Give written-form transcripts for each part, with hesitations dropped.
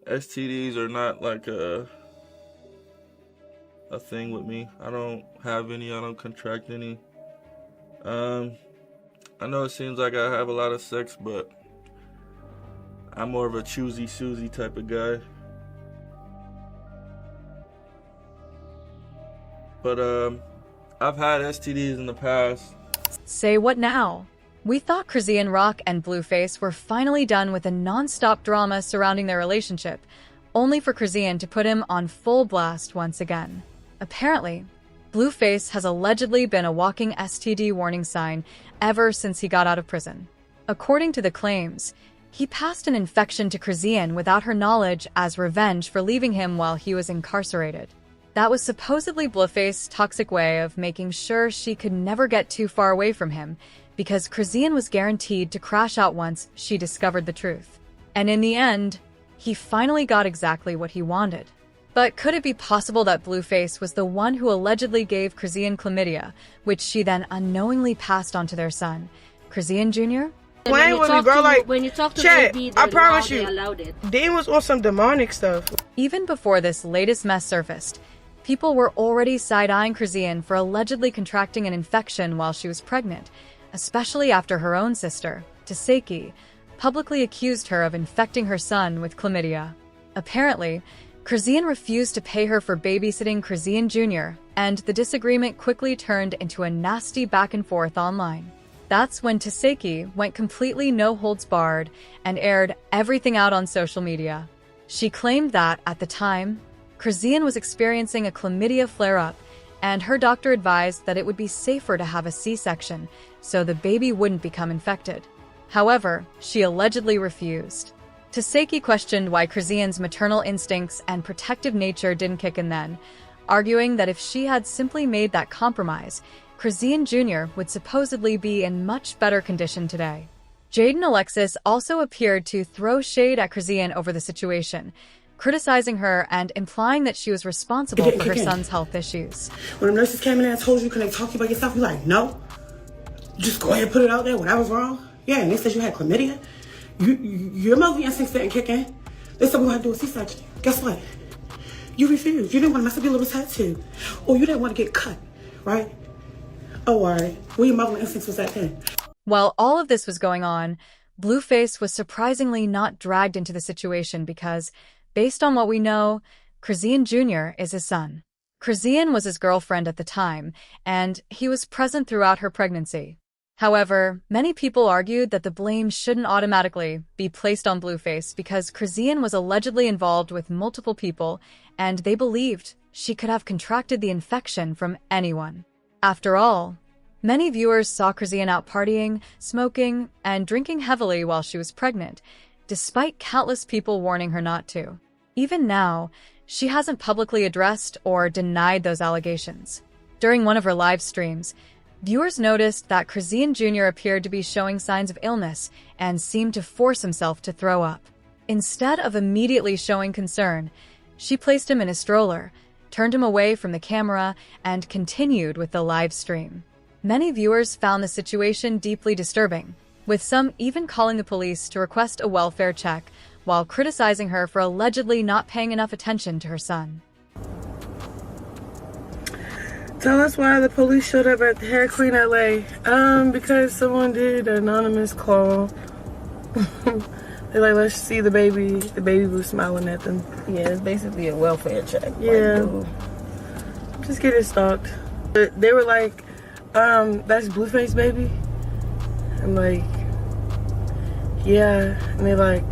STDs are not like a thing with me. I don't have any. I don't contract any. Um, I know it seems like I have a lot of sex, but I'm more of a choosy Susie type of guy. But I've had STDs in the past. Say what now? We thought Chrisean Rock and Blueface were finally done with a non-stop drama surrounding their relationship, only for Chrisean to put him on full blast once again. Apparently, Blueface has allegedly been a walking STD warning sign ever since he got out of prison. According to the claims, he passed an infection to Chrisean without her knowledge as revenge for leaving him while he was incarcerated. That was supposedly Blueface's toxic way of making sure she could never get too far away from him, because Chrisean was guaranteed to crash out once she discovered the truth. And in the end, he finally got exactly what he wanted. But could it be possible that Blueface was the one who allegedly gave Chrisean chlamydia, which she then unknowingly passed on to their son, Chrisean Jr.? Playing with me, bro. Like, when you talk to chat, baby, I promise they you, allowed it. Dean was on some demonic stuff. Even before this latest mess surfaced, people were already side-eyeing Chrisean for allegedly contracting an infection while she was pregnant, especially after her own sister, Taseki, publicly accused her of infecting her son with chlamydia. Apparently, Chrisean refused to pay her for babysitting Chrisean Jr., and the disagreement quickly turned into a nasty back-and-forth online. That's when Taseki went completely no-holds-barred and aired everything out on social media. She claimed that, at the time, Chrisean was experiencing a chlamydia flare-up, and her doctor advised that it would be safer to have a C-section so the baby wouldn't become infected. However, she allegedly refused. Taseki questioned why Chrisean's maternal instincts and protective nature didn't kick in then, arguing that if she had simply made that compromise, Chrisean Jr. would supposedly be in much better condition today. Jaden Alexis also appeared to throw shade at Chrisean over the situation, criticizing her and implying that she was responsible for her son's health issues. When the nurses came in and told you, can they talk to you about yourself? You're like, no. Just go ahead and put it out there when I was wrong. Yeah, and they said you had chlamydia. Your mother instincts didn't kick in. They said we had to do a C-section. Guess what? You refused. You didn't want to mess up your little tattoo. Or you didn't want to get cut, right? Oh, all right. Where your mother instincts was at then? While all of this was going on, Blueface was surprisingly not dragged into the situation because, based on what we know, Chrisean Jr. is his son. Chrisean was his girlfriend at the time, and he was present throughout her pregnancy. However, many people argued that the blame shouldn't automatically be placed on Blueface because Chrisean was allegedly involved with multiple people, and they believed she could have contracted the infection from anyone. After all, many viewers saw Chrisean out partying, smoking, and drinking heavily while she was pregnant, despite countless people warning her not to. Even now, she hasn't publicly addressed or denied those allegations. During one of her live streams, viewers noticed that Chrisean Jr. appeared to be showing signs of illness and seemed to force himself to throw up. Instead of immediately showing concern, she placed him in a stroller, turned him away from the camera, and continued with the live stream. Many viewers found the situation deeply disturbing, with some even calling the police to request a welfare check, while criticizing her for allegedly not paying enough attention to her son. Tell us why the police showed up at Hair Queen LA. Because someone did an anonymous call. They're like, let's see the baby. The baby was smiling at them. Yeah, it's basically a welfare check. Yeah. Like, just get it stalked. But they were like, that's Blueface baby? I'm like, yeah. And they're like,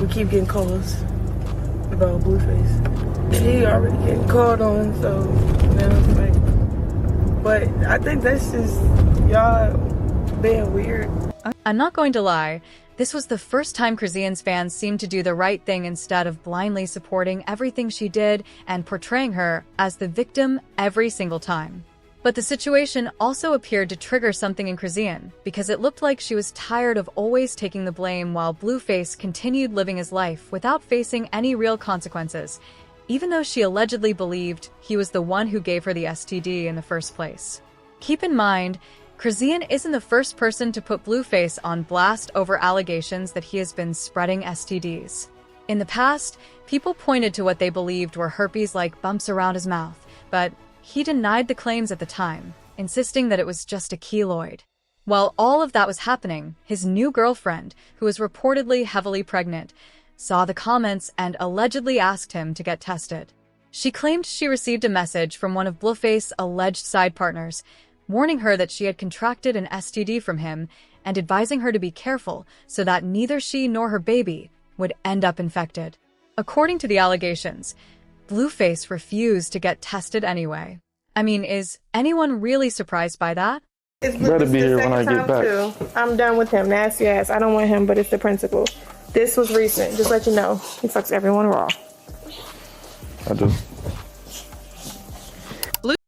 we keep getting calls about Blueface. She already getting called on, so now it's like, but I think that's just y'all being weird. I'm not going to lie, this was the first time Chrisean's fans seemed to do the right thing instead of blindly supporting everything she did and portraying her as the victim every single time. But the situation also appeared to trigger something in Chrisean, because it looked like she was tired of always taking the blame while Blueface continued living his life without facing any real consequences, even though she allegedly believed he was the one who gave her the STD in the first place. Keep in mind, Chrisean isn't the first person to put Blueface on blast over allegations that he has been spreading STDs. In the past, people pointed to what they believed were herpes-like bumps around his mouth, but he denied the claims at the time, insisting that it was just a keloid. While all of that was happening, his new girlfriend, who was reportedly heavily pregnant, saw the comments and allegedly asked him to get tested. She claimed she received a message from one of Blueface's alleged side partners, warning her that she had contracted an STD from him and advising her to be careful so that neither she nor her baby would end up infected. According to the allegations, Blueface refused to get tested anyway. I mean, is anyone really surprised by that? It's Better be here when I get back. too. I'm done with him. Nasty ass. I don't want him, but it's the principal. This was recent. Just let you know. He fucks everyone raw. I do.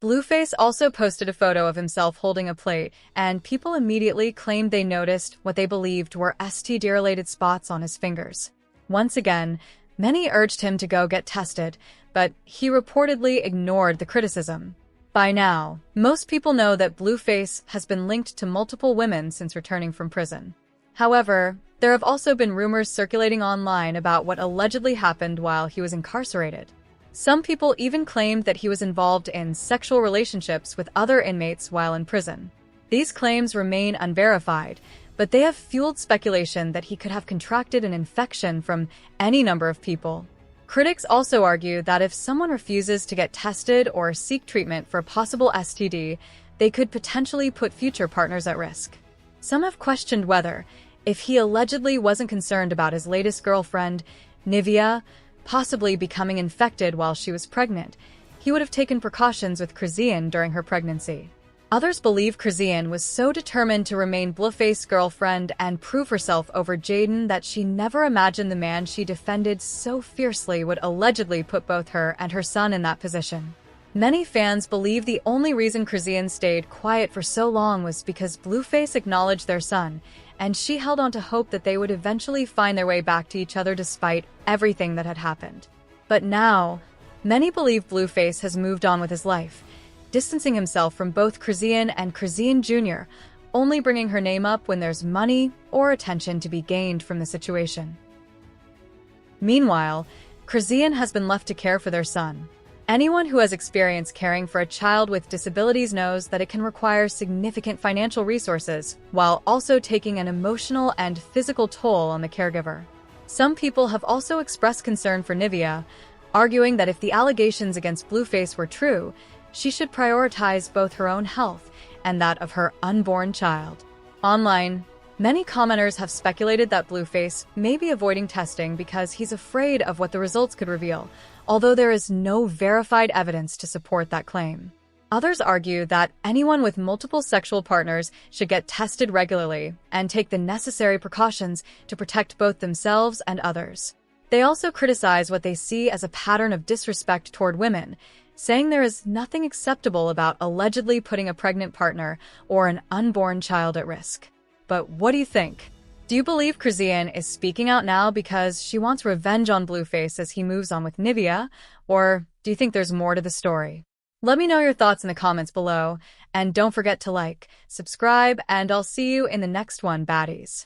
Blueface also posted a photo of himself holding a plate, and people immediately claimed they noticed what they believed were STD-related spots on his fingers. Once again, many urged him to go get tested, but he reportedly ignored the criticism. By now, most people know that Blueface has been linked to multiple women since returning from prison. However, there have also been rumors circulating online about what allegedly happened while he was incarcerated. Some people even claimed that he was involved in sexual relationships with other inmates while in prison. These claims remain unverified, but they have fueled speculation that he could have contracted an infection from any number of people. Critics also argue that if someone refuses to get tested or seek treatment for a possible STD, they could potentially put future partners at risk. Some have questioned whether, if he allegedly wasn't concerned about his latest girlfriend, Nivea, possibly becoming infected while she was pregnant, he would have taken precautions with Chrisean during her pregnancy. Others believe Chrisean was so determined to remain Blueface's girlfriend and prove herself over Jaden that she never imagined the man she defended so fiercely would allegedly put both her and her son in that position. Many fans believe the only reason Chrisean stayed quiet for so long was because Blueface acknowledged their son, and she held on to hope that they would eventually find their way back to each other despite everything that had happened. But now, many believe Blueface has moved on with his life, distancing himself from both Chrisean and Chrisean Jr., only bringing her name up when there's money or attention to be gained from the situation. Meanwhile, Chrisean has been left to care for their son. Anyone who has experience caring for a child with disabilities knows that it can require significant financial resources, while also taking an emotional and physical toll on the caregiver. Some people have also expressed concern for Nivea, arguing that if the allegations against Blueface were true, she should prioritize both her own health and that of her unborn child. Online, many commenters have speculated that Blueface may be avoiding testing because he's afraid of what the results could reveal, although there is no verified evidence to support that claim. Others argue that anyone with multiple sexual partners should get tested regularly and take the necessary precautions to protect both themselves and others. They also criticize what they see as a pattern of disrespect toward women, saying there is nothing acceptable about allegedly putting a pregnant partner or an unborn child at risk. But what do you think? Do you believe Chrisean is speaking out now because she wants revenge on Blueface as he moves on with Nivea, or do you think there's more to the story? Let me know your thoughts in the comments below, and don't forget to like, subscribe, and I'll see you in the next one, baddies.